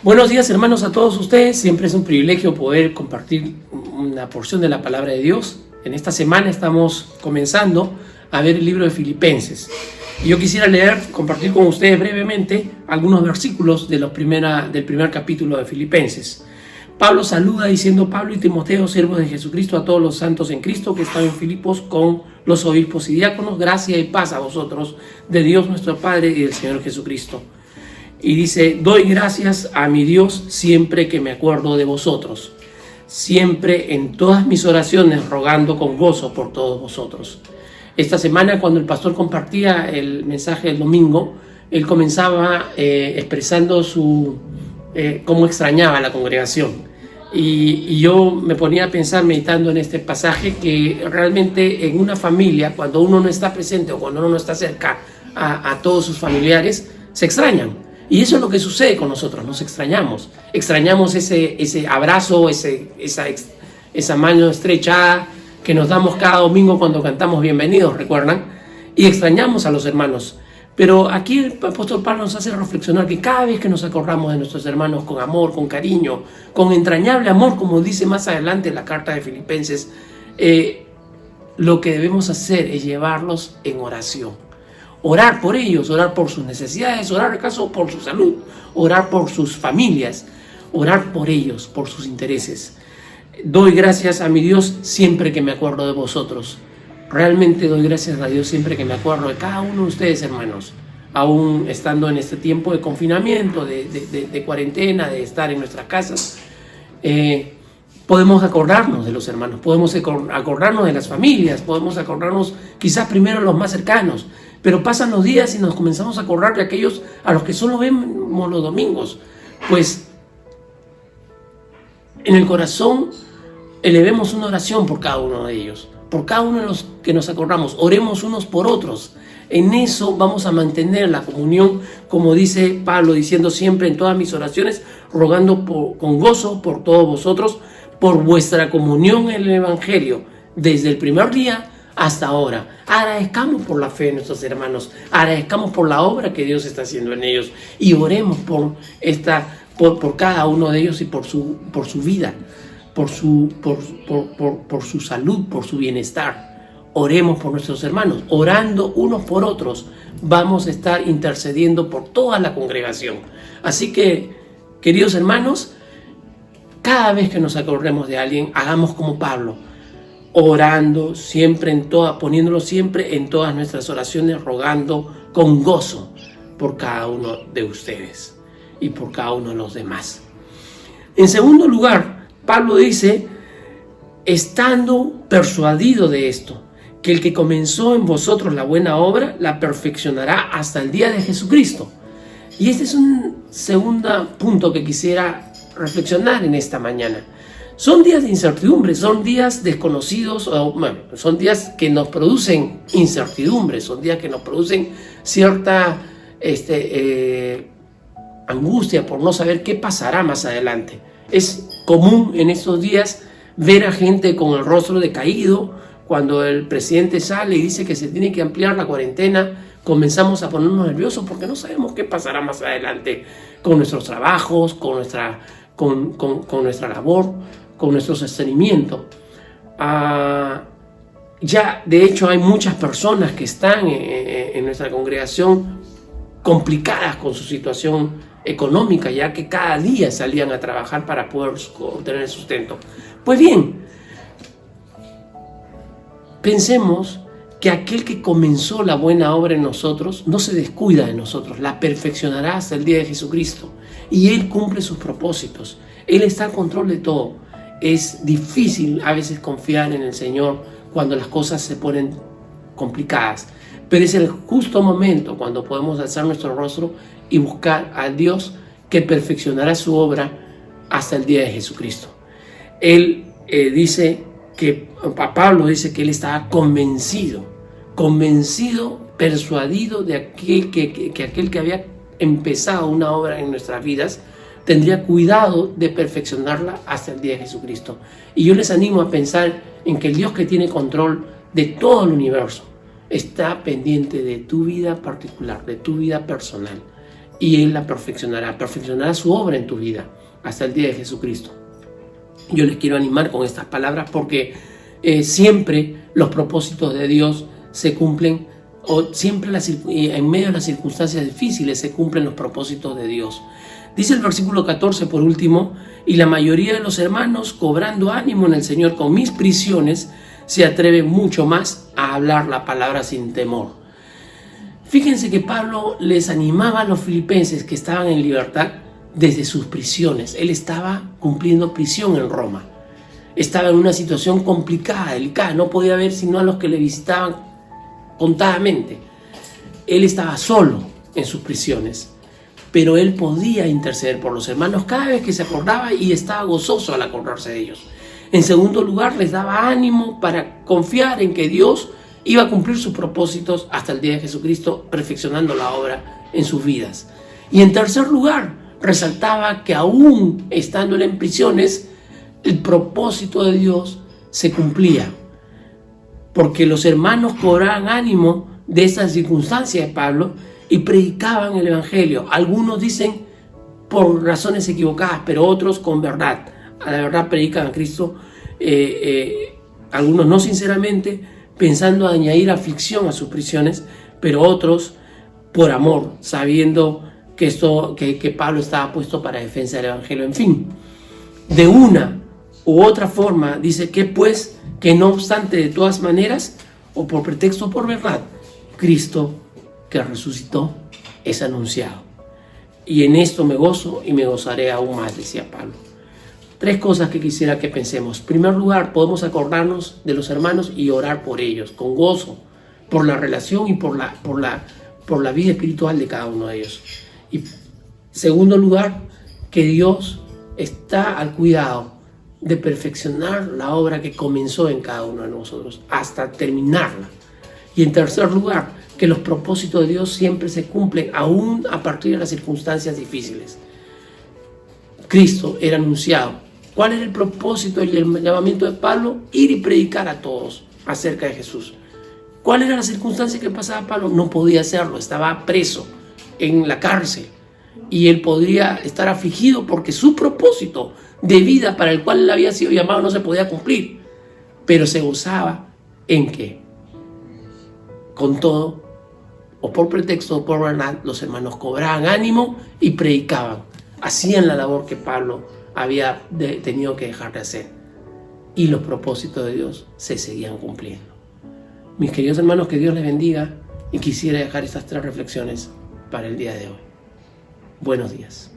Buenos días, hermanos, a todos ustedes. Siempre es un privilegio poder compartir una porción de la palabra de Dios. En esta semana estamos comenzando a ver el libro de Filipenses. Y yo quisiera compartir con ustedes brevemente algunos versículos del primer capítulo de Filipenses. Pablo saluda diciendo: Pablo y Timoteo, siervos de Jesucristo, a todos los santos en Cristo que están en Filipos con los obispos y diáconos, gracia y paz a vosotros, de Dios nuestro Padre y del Señor Jesucristo. Y dice: doy gracias a mi Dios siempre que me acuerdo de vosotros, siempre en todas mis oraciones rogando con gozo por todos vosotros. Esta semana, cuando el pastor compartía el mensaje del domingo, él comenzaba expresando cómo extrañaba a la congregación. Y yo me ponía a pensar, meditando en este pasaje, que realmente en una familia, cuando uno no está presente o cuando uno no está cerca a todos sus familiares, se extrañan. Y eso es lo que sucede con nosotros, nos extrañamos. Extrañamos ese abrazo, esa mano estrechada que nos damos cada domingo cuando cantamos bienvenidos, ¿recuerdan? Y extrañamos a los hermanos. Pero aquí el apóstol Pablo nos hace reflexionar que cada vez que nos acordamos de nuestros hermanos con amor, con cariño, con entrañable amor, como dice más adelante en la carta de Filipenses, lo que debemos hacer es llevarlos en oración. Orar por ellos, orar por sus necesidades, orar acaso por su salud, orar por sus familias, orar por ellos, por sus intereses. Doy gracias a mi Dios siempre que me acuerdo de vosotros. Realmente doy gracias a Dios siempre que me acuerdo de cada uno de ustedes, hermanos. Aún estando en este tiempo de confinamiento, de cuarentena, de estar en nuestras casas, podemos acordarnos de los hermanos, podemos acordarnos de las familias, podemos acordarnos quizás primero de los más cercanos. Pero pasan los días y nos comenzamos a acordar de aquellos a los que solo vemos los domingos. Pues en el corazón elevemos una oración por cada uno de ellos, por cada uno de los que nos acordamos. Oremos unos por otros. En eso vamos a mantener la comunión, como dice Pablo, diciendo siempre en todas mis oraciones, rogando con gozo por todos vosotros, por vuestra comunión en el Evangelio, desde el primer día hasta ahora. Agradezcamos por la fe de nuestros hermanos, agradezcamos por la obra que Dios está haciendo en ellos y oremos por cada uno de ellos y por su vida, por su salud, por su bienestar. Oremos por nuestros hermanos, orando unos por otros, vamos a estar intercediendo por toda la congregación. Así que, queridos hermanos, cada vez que nos acordemos de alguien, hagamos como Pablo, orando siempre poniéndolo siempre en todas nuestras oraciones, rogando con gozo por cada uno de ustedes y por cada uno de los demás. En segundo lugar, Pablo dice: estando persuadido de esto, que el que comenzó en vosotros la buena obra, la perfeccionará hasta el día de Jesucristo. Y este es un segundo punto que quisiera reflexionar en esta mañana. Son días de incertidumbre, son días desconocidos, son días que nos producen incertidumbre, son días que nos producen cierta angustia por no saber qué pasará más adelante. Es común en estos días ver a gente con el rostro decaído. Cuando el presidente sale y dice que se tiene que ampliar la cuarentena, comenzamos a ponernos nerviosos porque no sabemos qué pasará más adelante con nuestros trabajos, con nuestra labor, con nuestro sostenimiento. Ya de hecho hay muchas personas que están en nuestra congregación complicadas con su situación económica, ya que cada día salían a trabajar para poder obtener el sustento. Pues bien, pensemos que aquel que comenzó la buena obra en nosotros no se descuida de nosotros, la perfeccionará hasta el día de Jesucristo, y Él cumple sus propósitos. Él está al control de todo. Es difícil a veces confiar en el Señor cuando las cosas se ponen complicadas, pero es el justo momento cuando podemos alzar nuestro rostro y buscar a Dios, que perfeccionará su obra hasta el día de Jesucristo. Pablo dice que él estaba convencido, persuadido de aquel que había empezado una obra en nuestras vidas, tendría cuidado de perfeccionarla hasta el día de Jesucristo. Y yo les animo a pensar en que el Dios que tiene control de todo el universo está pendiente de tu vida particular, de tu vida personal. y Él la perfeccionará su obra en tu vida hasta el día de Jesucristo. Yo les quiero animar con estas palabras porque siempre los propósitos de Dios se cumplen, o siempre en medio de las circunstancias difíciles se cumplen los propósitos de Dios. Dice el versículo 14 por último: y la mayoría de los hermanos, cobrando ánimo en el Señor con mis prisiones, se atreven mucho más a hablar la palabra sin temor. Fíjense que Pablo les animaba a los filipenses que estaban en libertad desde sus prisiones. Él estaba cumpliendo prisión en Roma. Estaba en una situación complicada, delicada. No podía ver sino a los que le visitaban contadamente. Él estaba solo en sus prisiones, pero él podía interceder por los hermanos cada vez que se acordaba y estaba gozoso al acordarse de ellos. En segundo lugar, les daba ánimo para confiar en que Dios iba a cumplir sus propósitos hasta el día de Jesucristo, perfeccionando la obra en sus vidas. Y en tercer lugar, resaltaba que aún estando él en prisiones, el propósito de Dios se cumplía, porque los hermanos cobraban ánimo de esas circunstancias de Pablo y predicaban el Evangelio. Algunos dicen por razones equivocadas, pero otros con verdad. A la verdad predican a Cristo, algunos no sinceramente, pensando añadir aflicción a sus prisiones, pero otros por amor, sabiendo que Pablo estaba puesto para defensa del Evangelio. En fin, de una u otra forma, dice que pues, que no obstante, de todas maneras, o por pretexto o por verdad, Cristo que resucitó es anunciado. Y en esto me gozo y me gozaré aún más, decía Pablo. Tres cosas que quisiera que pensemos. En primer lugar, podemos acordarnos de los hermanos y orar por ellos, con gozo, por la relación y por la vida espiritual de cada uno de ellos. Y segundo lugar, que Dios está al cuidado de perfeccionar la obra que comenzó en cada uno de nosotros hasta terminarla. Y en tercer lugar, que los propósitos de Dios siempre se cumplen aún a partir de las circunstancias difíciles. Cristo era anunciado. ¿Cuál era el propósito y el llamamiento de Pablo? Ir y predicar a todos acerca de Jesús. ¿Cuál era la circunstancia que pasaba Pablo? No podía hacerlo, estaba preso en la cárcel y él podría estar afligido porque su propósito de vida para el cual él había sido llamado no se podía cumplir, pero se gozaba en que con todo, o por pretexto o por verdad, los hermanos cobraban ánimo y predicaban, hacían la labor que Pablo había tenido que dejar de hacer, y los propósitos de Dios se seguían cumpliendo. Mis queridos hermanos, que Dios les bendiga, y quisiera dejar estas tres reflexiones para el día de hoy. Buenos días.